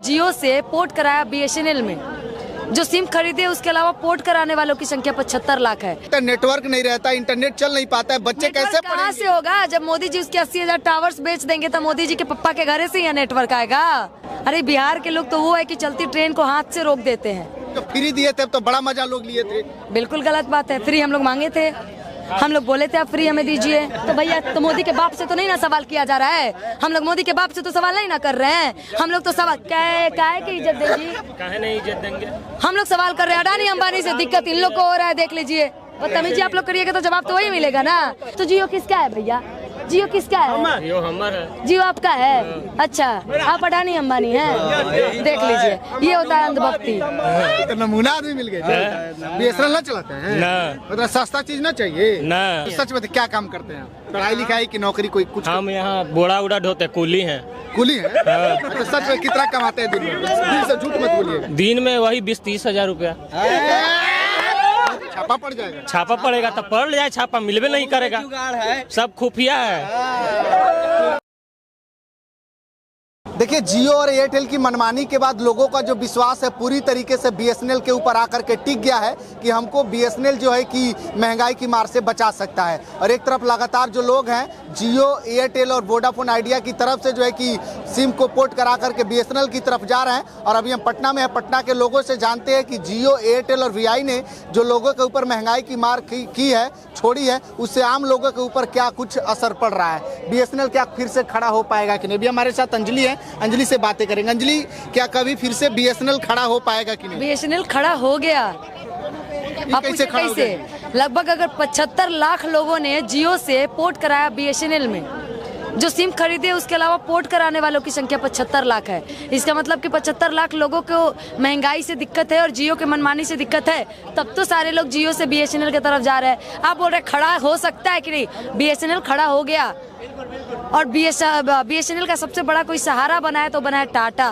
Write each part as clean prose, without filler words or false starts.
जियो से पोर्ट कराया बीएसएनएल में। जो सिम खरीदे उसके अलावा पोर्ट कराने वालों की संख्या 75 लाख है। तो नेटवर्क नहीं रहता, इंटरनेट चल नहीं पाता है, बच्चे कैसे कहाँ पढ़ेंगे? से होगा? जब मोदी जी उसके 80,000 टावर्स बेच देंगे तो मोदी जी के पप्पा के घर से ही नेटवर्क आएगा। अरे बिहार के लोग तो वो है कि चलती ट्रेन को हाथ से रोक देते हैं। तो फ्री दिए थे तो बड़ा मजा लोग लिए थे। बिल्कुल गलत बात है। फ्री हम लोग मांगे थे, हम लोग बोले थे आप फ्री हमें दीजिए। तो भैया तो मोदी के बाप से तो नहीं ना सवाल किया जा रहा है। हम लोग मोदी के बाप से तो सवाल नहीं ना कर रहे हैं। हम लोग तो सवाल काहे की इज्जत देंगे, काहे नहीं इज्जत देंगे। हम लोग सवाल कर रहे हैं। अडानी अंबानी से दिक्कत इन लोग को हो रहा है, देख लीजिए। बदतमीजी आप लोग करिएगा तो जवाब तो वही मिलेगा ना। तो जियो किसका है भैया? जियो किसका है? जियो हमारा है। जियो आपका है? अच्छा, आप अडानी अंबानी हैं? देख लीजिए, ये होता है अंधभक्ति। तो नमूना आदमी मिल गए। बीएसएनएल ना चलाते हैं ना, मतलब सस्ता चीज ना चाहिए ना। तो सच में क्या काम करते हैं? पढ़ाई लिखाई की नौकरी कोई कुछ? हम यहाँ बोड़ा उड़ा ढोते, कुली हैं। कुली है? तो सच में कितना कमाते हैं दिन में? दिल से झूठ मत बोलिए। दिन में वही 20-30 हजार रुपया। छापा पड़ जाएगा। छापा पड़ेगा तो पड़ जाए, छापा मिलवे नहीं करेगा, सब खुफिया है। देखिए, जियो और एयरटेल की मनमानी के बाद लोगों का जो विश्वास है पूरी तरीके से बीएसएनएल के ऊपर आकर के टिक गया है कि हमको बीएसएनएल जो है कि महंगाई की मार से बचा सकता है। और एक तरफ लगातार जो लोग हैं जियो, एयरटेल और वोडाफोन आइडिया की तरफ से जो है कि सिम को पोर्ट करा करके बीएसएनएल की तरफ जा रहे हैं। और अभी हम पटना में हैं, पटना के लोगों से जानते हैं कि जियो, एयरटेल और वीआई ने जो लोगों के ऊपर महंगाई की मार की है, छोड़ी है, उससे आम लोगों के ऊपर क्या कुछ असर पड़ रहा है। बीएसएनएल क्या फिर से खड़ा हो पाएगा कि नहीं? भी हमारे साथ अंजलि है, अंजलि से बातें करेंगे। अंजलि, क्या कभी फिर से बीएसएनएल खड़ा हो पाएगा कि नहीं? बीएसएनएल खड़ा हो गया। आप कैसे खड़ा हो कैसे? लगभग अगर 75 लाख लोगों ने जियो से पोर्ट कराया बीएसएनएल में। जो सिम खरीदे उसके अलावा पोर्ट कराने वालों की संख्या 75 लाख है। इसका मतलब कि 75 लाख लोगों को महंगाई से दिक्कत है और जियो के मनमानी से दिक्कत है, तब तो सारे लोग जियो से बीएसएनएल की तरफ जा रहे हैं। आप बोल रहे खड़ा हो सकता है कि नहीं? बीएसएनएल खड़ा हो गया। और बीएसएनएल का सबसे बड़ा कोई सहारा बनाया तो बनाया टाटा।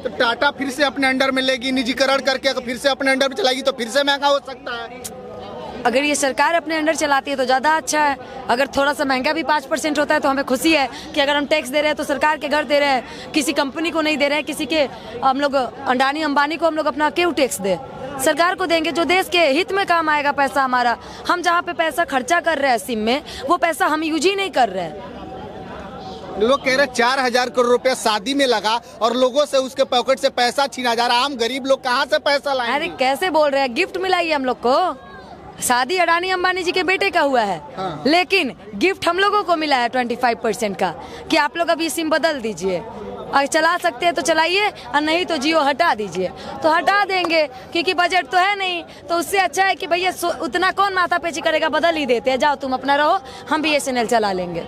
तो टाटा फिर से अपने अंडर में लेगी, निजीकरण करके फिर से अपने अंडर में चलाएगी तो फिर से महंगा हो सकता है। अगर ये सरकार अपने अंडर चलाती है तो ज़्यादा अच्छा है। अगर थोड़ा सा महंगा भी 5% होता है तो हमें खुशी है कि अगर हम टैक्स दे रहे हैं तो सरकार के घर दे रहे हैं, किसी कंपनी को नहीं दे रहे हैं, किसी के हम लोग अडानी अंबानी को हम लोग अपना क्यों टैक्स दे? सरकार को देंगे जो देश के हित में काम आएगा पैसा हमारा। हम जहाँ पे पैसा खर्चा कर रहे हैं सिम में, वो पैसा हम यूज ही नहीं कर रहे हैं। लोग कह रहे 4,000 करोड़ रुपया शादी में लगा और लोगों से उसके पॉकेट से पैसा छीना जा रहा। आम गरीब लोग कहाँ से पैसा लाएंगे? अरे कैसे बोल रहे हैं? गिफ्ट मिला ही हम लोग को। शादी अडानी अंबानी जी के बेटे का हुआ है। हाँ। लेकिन गिफ्ट हम लोगों को मिला है 25% का कि आप लोग अभी सिम बदल दीजिए। अगर चला सकते हैं तो चलाइए और नहीं तो जियो हटा दीजिए। तो हटा देंगे क्योंकि बजट तो है नहीं। तो उससे अच्छा है कि भैया उतना कौन माथा पेची करेगा, बदल ही देते हैं। जाओ तुम अपना रहो, हम बीएसएनएल चला लेंगे,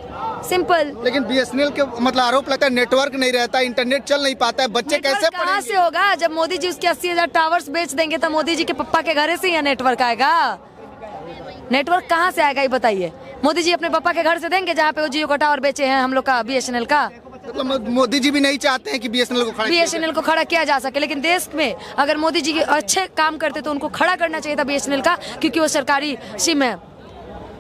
सिंपल। लेकिन बीएसएनएल के मतलब आरोप लगता है नेटवर्क नहीं रहता, इंटरनेट चल नहीं पाता है, बच्चे कैसे कहाँ पढ़ेंगे? से होगा? जब मोदी जी उसके 80,000 टावर्स बेच देंगे तो मोदी जी के पप्पा के घर से ही नेटवर्क आएगा। नेटवर्क कहाँ से आएगा ये बताइए? मोदी जी अपने पापा के घर से देंगे जहाँ पे वो जियो का टावर बेचे हैं हम लोग का, बीएसएनएल का। मतलब मोदी जी भी नहीं चाहते हैं कि बीएसएनएल को खड़ा किया जा सके। लेकिन देश में अगर मोदी जी अच्छे काम करते तो उनको खड़ा करना चाहिए था बीएसएनएल का, क्योंकि वो सरकारी सिम है।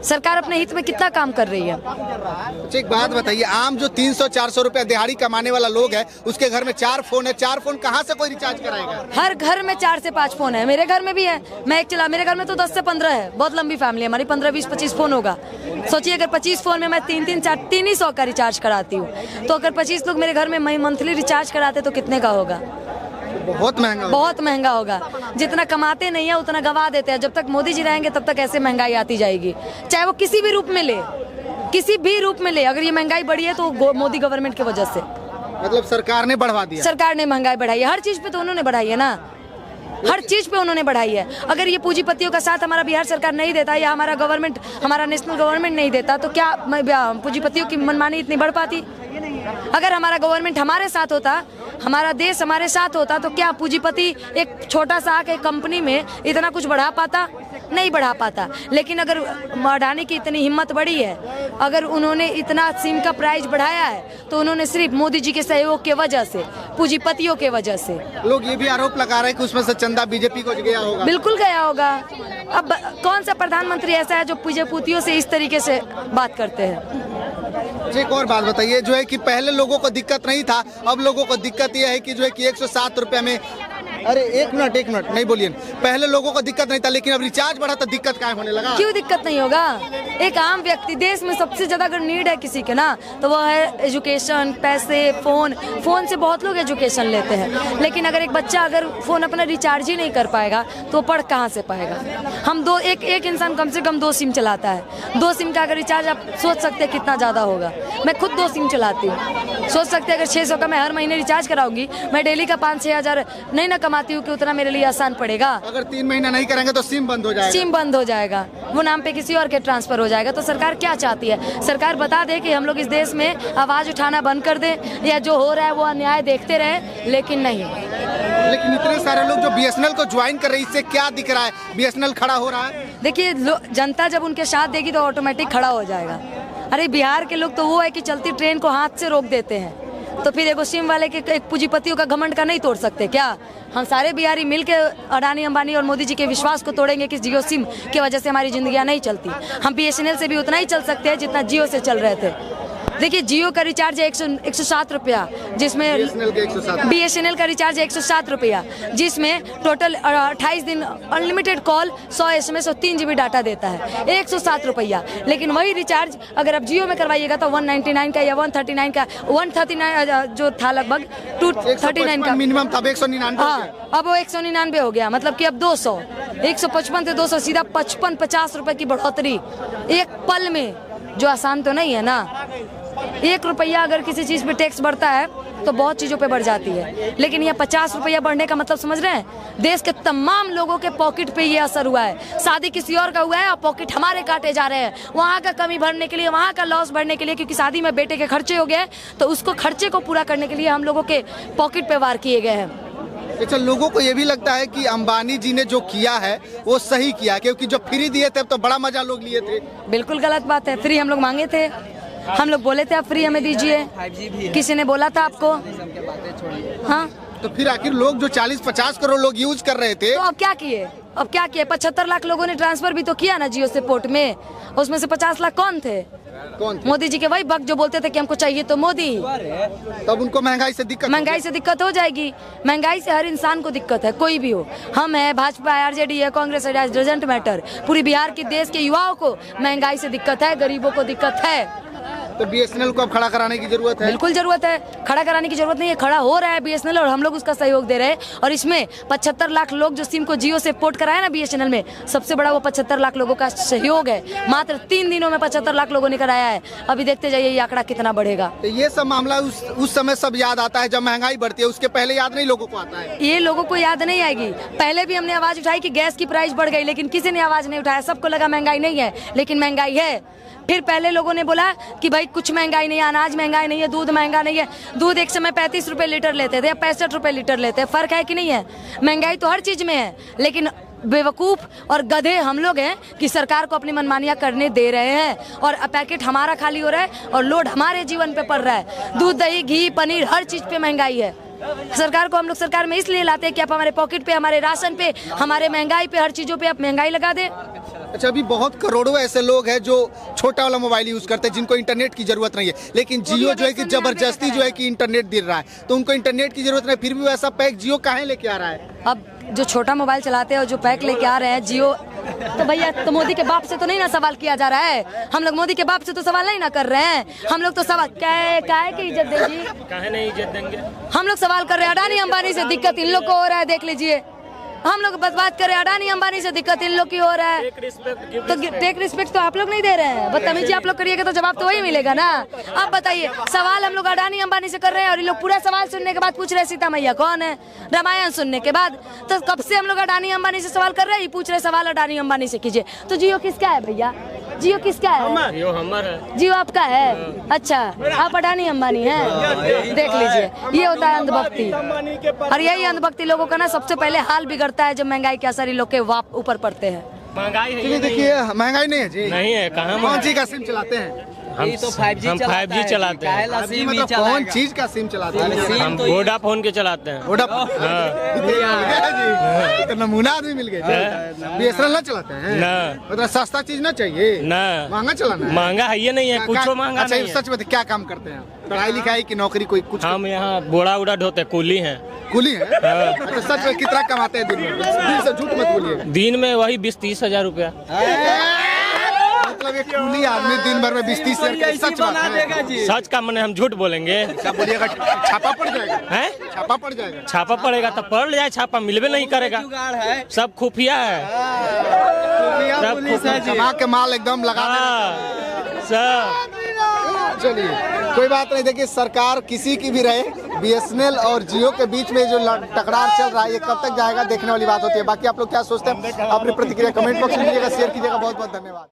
सरकार अपने हित में कितना काम कर रही है। अच्छा, एक बात बताइए, आम जो 300-400 रुपया दिहाड़ी कमाने वाला लोग है, उसके घर में 4 फोन है, 4 फोन कहाँ से कोई रिचार्ज कराएगा? हर घर में 4 से 5 फोन है। मेरे घर में भी है, मैं एक चला। मेरे घर में तो 10 से 15 है। बहुत लंबी फैमिली है हमारी, 15, 20, 25 फोन होगा। सोचिए अगर 25 फोन में मैं 300 का रिचार्ज कराती हूँ, तो अगर 25 लोग मेरे घर में मंथली रिचार्ज कराते तो कितने का होगा? बहुत महंगा होगा। जितना कमाते नहीं है उतना गवा देते हैं। जब तक मोदी जी रहेंगे तब तक ऐसे महंगाई आती जाएगी, चाहे वो किसी भी रूप में ले, किसी भी रूप में ले। अगर ये महंगाई बढ़ी है तो मोदी गवर्नमेंट की वजह से। मतलब सरकार ने बढ़ा दिया। सरकार ने महंगाई बढ़ाई है, हर चीज पे तो उन्होंने बढ़ाई है ना, हर चीज पे उन्होंने बढ़ाई है। अगर ये पूंजीपतियों का साथ हमारा बिहार सरकार नहीं देता या हमारा गवर्नमेंट, हमारा नेशनल गवर्नमेंट नहीं देता तो क्या पूंजीपतियों की मनमानी इतनी बढ़ पाती? अगर हमारा गवर्नमेंट हमारे साथ होता, हमारा देश हमारे साथ होता, तो क्या पूंजीपति एक छोटा सा एक कंपनी में इतना कुछ बढ़ा पाता? नहीं बढ़ा पाता। लेकिन अगर अडानी की इतनी हिम्मत बढ़ी है, अगर उन्होंने इतना सिम का प्राइस बढ़ाया है, तो उन्होंने सिर्फ मोदी जी के सहयोग के वजह से, पूंजीपतियों के वजह से। लोग ये भी आरोप लगा रहे हैं कि उसमें से चंदा बीजेपी को गया होगा। बिल्कुल गया होगा। अब कौन सा प्रधानमंत्री ऐसा है जो पूंजीपतियों से इस तरीके से बात करते हैं? अच्छा, एक और बात बताइए, जो है कि पहले लोगों को दिक्कत नहीं था, अब लोगों को दिक्कत यह है कि जो है कि 107 रुपये में, अरे एक मिनट नहीं बोलिए, पहले लोगों को दिक्कत नहीं था लेकिन अब रिचार्ज बढ़ा तो दिक्कत क्या होने लगा? क्यों दिक्कत नहीं होगा? एक आम व्यक्ति, देश में सबसे ज्यादा अगर नीड है किसी के ना तो वो है एजुकेशन, पैसे, फोन से बहुत लोग एजुकेशन लेते हैं, लेकिन अगर एक बच्चा अगर फोन अपना रिचार्ज ही नहीं कर पाएगा तो वो पढ़ कहाँ से पाएगा? हम एक इंसान कम से कम 2 सिम चलाता है, 2 सिम का अगर रिचार्ज आप सोच सकते हैं कितना ज्यादा होगा। मैं खुद 2 सिम चलाती हूँ, सोच सकते हैं अगर 600 का मैं हर महीने रिचार्ज कराऊंगी, मैं डेली का 5-6 हज़ार नहीं ना कमाती हूँ कि उतना मेरे लिए आसान पड़ेगा। अगर 3 महीना नहीं करेंगे तो सिम बंद हो जाएगा। सिम बंद हो जाएगा, वो नाम पे किसी और के ट्रांसफर हो जाएगा। तो सरकार क्या चाहती है? सरकार बता दे कि हम लोग इस देश में आवाज उठाना बंद कर दें या जो हो रहा है वो अन्याय देखते रहे, लेकिन नहीं। लेकिन इतने सारे लोग जो बीएसएनएल को ज्वाइन कर रहे हैं, इससे क्या दिख रहा है? बीएसएनएल खड़ा हो रहा है। देखिए, जनता जब उनके साथ देगी तो ऑटोमेटिक खड़ा हो जाएगा। अरे बिहार के लोग तो वो है कि चलती ट्रेन को हाथ से रोक देते हैं, तो फिर एगो सिम वाले के एक पूंजीपतियों का घमंड का नहीं तोड़ सकते क्या? हम सारे बिहारी मिलके अडानी अंबानी और मोदी जी के विश्वास को तोड़ेंगे कि जियो सिम की वजह से हमारी जिंदगियां नहीं चलती। हम बीएसएनएल से भी उतना ही चल सकते हैं जितना जियो से चल रहे थे। देखिए, जियो का रिचार्ज है 107 रुपया, जिसमें बीएसएनएल का रिचार्ज है 107 रुपया, जिसमें टोटल 28 दिन अनलिमिटेड कॉल, 100 SMS और 3 GB डाटा देता है, 107 रुपया। लेकिन वही रिचार्ज अगर आप जियो में करवाइएगा तो 199 का या 139 का, 139 जो था लगभग 239 का मिनिमम था, 199। हाँ, अब वो 199 हो गया, मतलब कि अब 200, 155 से 200 सीधा 55-50 रुपए की बढ़ोतरी एक पल में, जो आसान तो नहीं है ना। 1 रुपया अगर किसी चीज पे टैक्स बढ़ता है तो बहुत चीजों पे बढ़ जाती है, लेकिन ये 50 रुपया बढ़ने का मतलब समझ रहे हैं? देश के तमाम लोगों के पॉकेट पे ये असर हुआ है। शादी किसी और का हुआ है और पॉकेट हमारे काटे जा रहे हैं, वहाँ का कमी भरने के लिए, वहाँ का लॉस भरने के लिए, क्योंकि शादी में बेटे के खर्चे हो गए तो उसको खर्चे को पूरा करने के लिए हम लोगों के पॉकेट पे वार किए गए हैं। अच्छा, लोगों को ये भी लगता है कि अंबानी जी ने जो किया है वो सही किया, क्योंकि जब फ्री दिए थे तो बड़ा मजा लोग लिए थे। बिल्कुल गलत बात है। फ्री हम लोग मांगे थे, हम लोग बोले थे आप फ्री हमें दीजिए, किसी ने बोला था आपको? हाँ, तो फिर आखिर लोग जो 40-50 करोड़ लोग यूज कर रहे थे तो अब क्या किए? 75 लाख लोगों ने ट्रांसफर भी तो किया ना जियो से पोर्ट में, उसमें से 50 लाख कौन थे? मोदी जी के वही भक्त जो बोलते थे कि हमको चाहिए तो मोदी। तब उनको महंगाई से दिक्कत हो जाएगी। महंगाई से हर इंसान को दिक्कत है, कोई भी हो, हम है, भाजपा है, आरजेडी है, कांग्रेस है, डजंट मैटर। पूरी बिहार के देश के युवाओं को महंगाई से दिक्कत है, गरीबों को दिक्कत है। तो बीएसएनएल को अब खड़ा कराने की जरूरत है। बिल्कुल जरूरत है, खड़ा कराने की जरूरत नहीं है, खड़ा हो रहा है बीएसएनएल और हम लोग उसका सहयोग दे रहे हैं। और इसमें 75 लाख लोग जो सिम को जियो से पोर्ट कराया ना बीएसएनएल में, सबसे बड़ा वो 75 लाख लोगों का सहयोग है। मात्र 3 दिनों में 75 लाख लोगों ने कराया है। अभी देखते जाइए ये आंकड़ा कितना बढ़ेगा। तो ये सब मामला उस समय सब याद आता है जब महंगाई बढ़ती है, उसके पहले याद नहीं लोगों को आता है। ये लोगों को याद नहीं आएगी। पहले भी हमने आवाज उठाई कि गैस की प्राइस बढ़ गई, लेकिन किसी ने आवाज नहीं उठाया। सबको लगा महंगाई नहीं है, लेकिन महंगाई है। फिर पहले लोगों ने बोला कि भाई कुछ महंगाई नहीं है, अनाज महंगाई नहीं है, दूध महंगा नहीं है। दूध एक समय 35 रुपए लीटर लेते थे, अब 65 रुपए लीटर लेते हैं। फर्क है कि नहीं है? महंगाई तो हर चीज में है, लेकिन बेवकूफ और गधे हम लोग हैं कि सरकार को अपनी मनमानियां करने दे रहे हैं और पैकेट हमारा खाली हो रहा है और लोड हमारे जीवन पे पड़ रहा है। दूध, दही, घी, पनीर, हर चीज पे महंगाई है। सरकार को हम लोग सरकार में इसलिए लाते हैं कि आप हमारे पॉकेट पे, हमारे राशन पे, हमारे महंगाई पे, हर चीजों पे आप महंगाई लगा दें। अच्छा, अभी बहुत करोड़ों ऐसे लोग हैं जो छोटा वाला मोबाइल यूज करते हैं, जिनको इंटरनेट की जरूरत नहीं है, लेकिन जियो जो है कि जबरदस्ती जो है कि इंटरनेट दे रहा है, तो उनको इंटरनेट की जरूरत नहीं, फिर भी वैसा पैक जियो काहे लेके आ रहा है? अब जो छोटा मोबाइल चलाते हैं और जो पैक लेके आ रहे हैं जियो, तो भैया तो मोदी के बाप से तो नहीं ना सवाल किया जा रहा है। हम लोग मोदी के बाप से तो सवाल नहीं ना कर रहे हैं। हम लोग तो सवाल काहे की इज्जत देंगे? काहे नहीं इज्जत देंगे? हम लोग सवाल कर रहे हैं अडानी अंबानी से दिक्कत इन लोग को हो रहा है, देख लीजिए। हम लोग बस बात करें अडानी अंबानी से दिक्कत इन लोग की हो रहा है, तो टेक रिस्पेक्ट तो आप लोग नहीं दे रहे हैं। बदतमीजी आप लोग करिएगा तो जवाब तो वही मिलेगा ना। अब बताइए, सवाल हम लोग अडानी अंबानी से कर रहे हैं और ये लोग पूरा सवाल सुनने के बाद पूछ रहे हैं सीता मैया कौन है, रामायण सुनने के बाद। तो कब से हम लोग अडानी अंबानी से सवाल कर रहे हैं, ये पूछ रहे सवाल अडानी अंबानी से कीजिए। तो जियो किसका है भैया? जियो किसका है? जियो हमारा है। जियो आपका है? अच्छा, आप अडानी अंबानी हैं? देख लीजिए, ये होता है अंधभक्ति। और यही अंधभक्ति लोगों का ना सबसे पहले हाल बिगड़ता है जब महंगाई के असर लोग के ऊपर पड़ते हैं। महंगाई है? देखिए, महंगाई नहीं है जी। नहीं है, कहाँ? कौन सी का सिम चलाते हैं? हम तो 5G हम 5G चलाते हैं। अभी मतलब कौन चीज का सिम चलाते हैं? हम वोडाफोन के चलाते हैं। जी तो नमूना आदमी मिल गए। बीएसएनएल ना चलाते हैं ना, मतलब सस्ता चीज ना चाहिए ना, महंगा चलाना है। महंगा है ये नहीं है, कुछ महंगा अच्छा नहीं है। सच में क्या काम करते हैं? पढ़ाई लिखाई की नौकरी कोई कुछ? हम यहाँ बोड़ा उड़ा ढोते, कुली हैं। कुली है? अच्छा सच में कितना कमाते हैं दिन में? दिल से झूठ मत बोलिए। दिन में वही 20-30 हजार रुपया। मतलब एक कुली आदमी दिन भर में 20-30 हजार, सच बात है? सच का मैंने हम झूठ बोलेंगे? क्या बोलिएगा? छापा पड़ जाएगा? हैं? छापा पड़ जाएगा? छापा पड़ेगा तो पड़ जाए, छापा मिलवे नहीं करेगा। सब खुफिया है, सब खुफिया। जमा के माल एकदम लगा सब। चलिए कोई बात नहीं। देखिए सरकार किसी की भी रहे, बीएसएनएल और जियो के बीच में जो टकरार चल रहा है ये कब तक जाएगा देखने वाली बात होती है। बाकी आप लोग क्या सोचते हैं अपनी प्रतिक्रिया कमेंट बॉक्स में दीजिएगा, शेयर कीजिएगा। बहुत बहुत धन्यवाद।